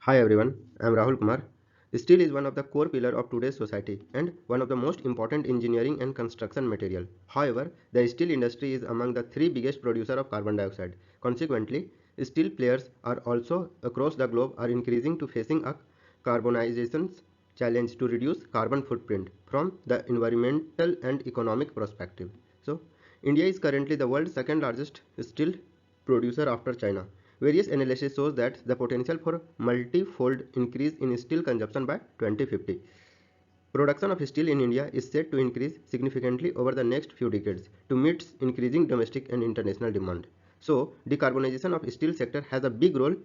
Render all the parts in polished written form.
Hi everyone, I am Rahul Kumar. Steel is one of the core pillars of today's society and one of the most important engineering and construction material. However, the steel industry is among the three biggest producers of carbon dioxide. Consequently, steel players are also across the globe are increasing to facing a carbonization challenge to reduce carbon footprint from the environmental and economic perspective. So, India is currently the world's second largest steel producer after China. Various analysis shows that the potential for multi-fold increase in steel consumption by 2050. Production of steel in India is set to increase significantly over the next few decades to meet increasing domestic and international demand. So, decarbonization of steel sector has a big role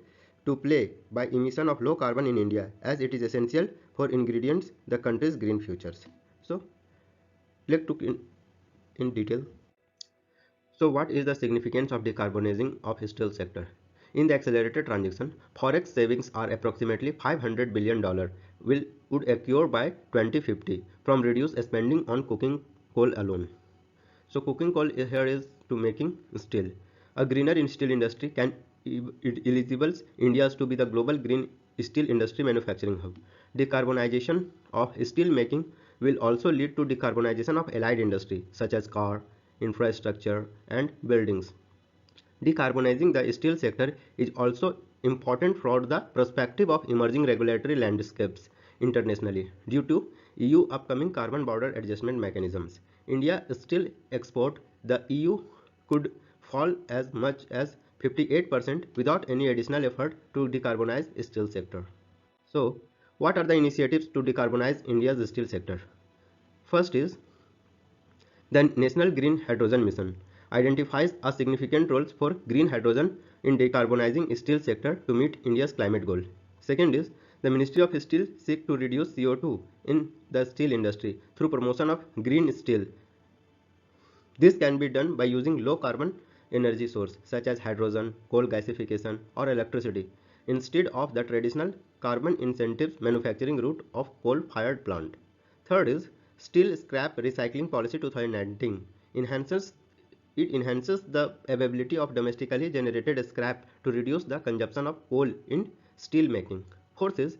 to play by emission of low carbon in India as it is essential for ingredients the country's green futures. So, let's look in detail. So what is the significance of decarbonizing of steel sector? In the accelerated transition, forex savings are approximately $500 billion would occur by 2050 from reduced spending on cooking coal alone. So cooking coal here is to making steel. A greener steel industry can eligibles India to be the global green steel industry manufacturing hub. Decarbonization of steel making will also lead to decarbonization of allied industry such as car, infrastructure and buildings. Decarbonizing the steel sector is also important from the perspective of emerging regulatory landscapes internationally due to EU upcoming carbon border adjustment mechanisms. India still export the EU could fall as much as 58% without any additional effort to decarbonize steel sector. So, what are the initiatives to decarbonize India's steel sector? First is the National Green Hydrogen Mission identifies a significant roles for green hydrogen in decarbonizing steel sector to meet India's climate goal. Second is the Ministry of Steel seek to reduce CO2 in the steel industry through promotion of green steel. This can be done by using low carbon energy source such as hydrogen, coal gasification or electricity instead of the traditional carbon incentives manufacturing route of coal fired plant. Third is Steel Scrap Recycling Policy 2019 enhances the availability of domestically generated scrap to reduce the consumption of coal in steel making. Fourth is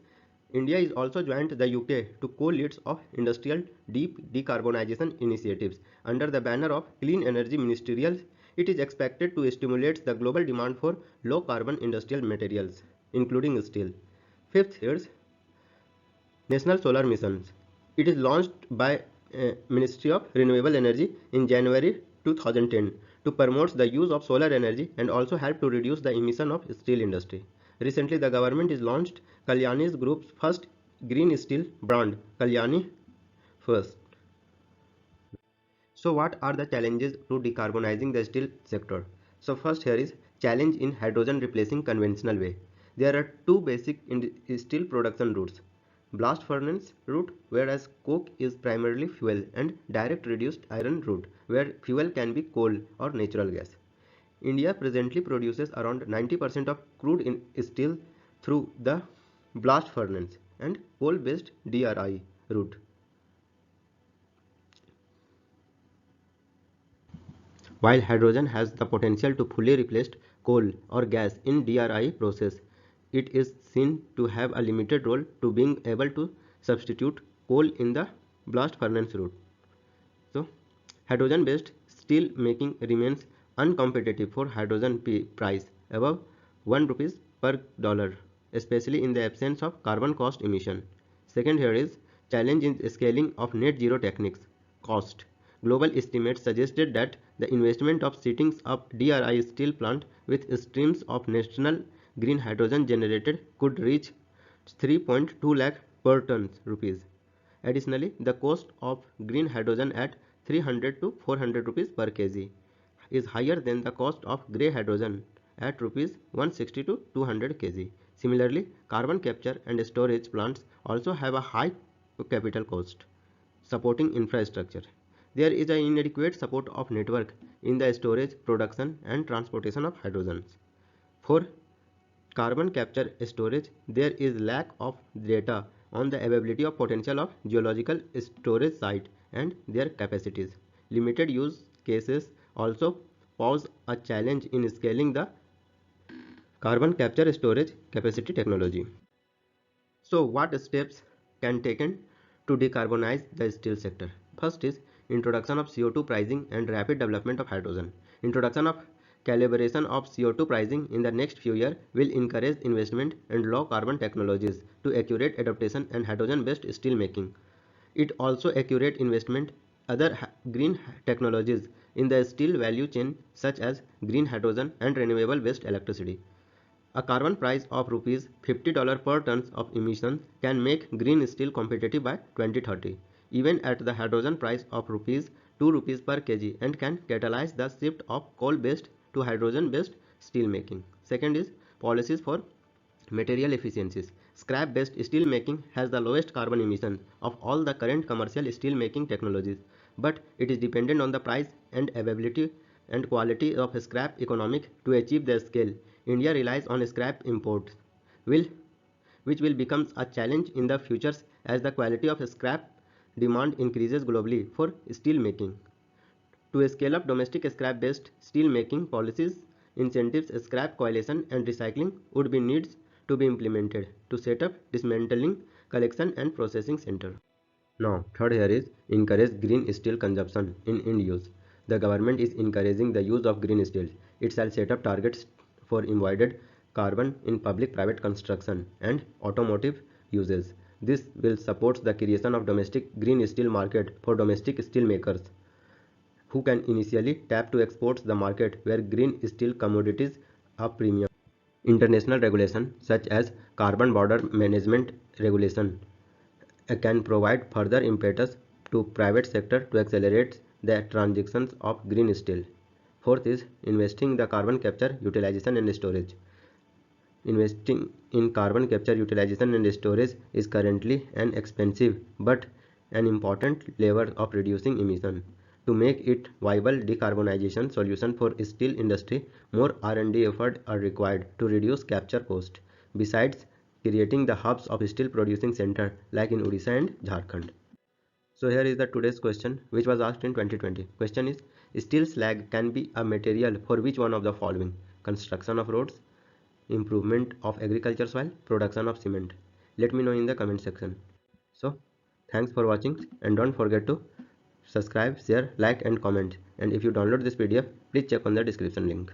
India is also joined the UK to co-leads of industrial deep decarbonization initiatives under the banner of Clean Energy Ministerial. It is expected to stimulate the global demand for low carbon industrial materials, including steel. Fifth is National Solar Missions. It is launched by Ministry of Renewable Energy in January 2010 to promote the use of solar energy and also help to reduce the emission of steel industry. Recently, the government is launched Kalyani's group's first green steel brand, Kalyani First. So what are the challenges to decarbonizing the steel sector? So first here is challenge in hydrogen replacing conventional way. There are two basic steel production routes. Blast furnace route whereas coke is primarily fuel and direct reduced iron route where fuel can be coal or natural gas. India presently produces around 90% of crude in steel through the blast furnace and coal based DRI route. While hydrogen has the potential to fully replace coal or gas in DRI process, it is seen to have a limited role to being able to substitute coal in the blast furnace route. So, hydrogen-based steel making remains uncompetitive for hydrogen price above 1 rupees per dollar, especially in the absence of carbon cost emission. Second here is challenge in scaling of net zero techniques. Cost. Global estimates suggested that the investment of setting up DRI steel plant with streams of national green hydrogen generated could reach 3.2 lakh per ton rupees. Additionally, the cost of green hydrogen at 300 to 400 rupees per kg is higher than the cost of grey hydrogen at rupees 160 to 200 kg. Similarly, carbon capture and storage plants also have a high capital cost. Supporting infrastructure. There is an inadequate support of network in the storage, production and transportation of hydrogens. For carbon capture storage, there is lack of data on the availability of potential of geological storage site and their capacities. Limited use cases also pose a challenge in scaling the carbon capture storage capacity technology. So what steps can taken to decarbonize the steel sector? First is introduction of CO2 pricing and rapid development of hydrogen. Introduction of calibration of CO2 pricing in the next few years will encourage investment in low carbon technologies to accurate adaptation and hydrogen based steel making. It also accurate investment other green technologies in the steel value chain such as green hydrogen and renewable based electricity. A carbon price of rupees $50 per ton of emissions can make green steel competitive by 2030, even at the hydrogen price of rupees 2 rupees per kg, and can catalyze the shift of coal-based to hydrogen-based steel making. Second is policies for material efficiencies. Scrap-based steel making has the lowest carbon emission of all the current commercial steel making technologies, but it is dependent on the price and availability and quality of scrap economic to achieve the scale. India relies on scrap imports, will, which will become a challenge in the future as the quality of scrap demand increases globally for steel making. To scale up domestic scrap-based steel making policies, incentives, scrap coalition and recycling would be needs to be implemented to set up dismantling, collection and processing center. Now, third here is encourage green steel consumption in end use. The government is encouraging the use of green steel. It shall set up targets for embodied carbon in public-private construction and automotive uses. This will support the creation of domestic green steel market for domestic steel makers who can initially tap to exports the market where green steel commodities are premium. International regulation such as carbon border management regulation can provide further impetus to private sector to accelerate the transitions of green steel. Fourth is investing in the carbon capture, utilization and storage. Investing in carbon capture, utilization and storage is currently an expensive but an important lever of reducing emission. To make it viable decarbonization solution for steel industry, more R&D efforts are required to reduce capture cost. Besides creating the hubs of steel producing center like in Odisha and Jharkhand. So here is the today's question which was asked in 2020. Question is steel slag can be a material for which one of the following? Construction of roads, improvement of agriculture soil, production of cement. Let me know in the comment section. So thanks for watching and don't forget to subscribe, share, like and comment. And if you download this PDF, please check on the description link.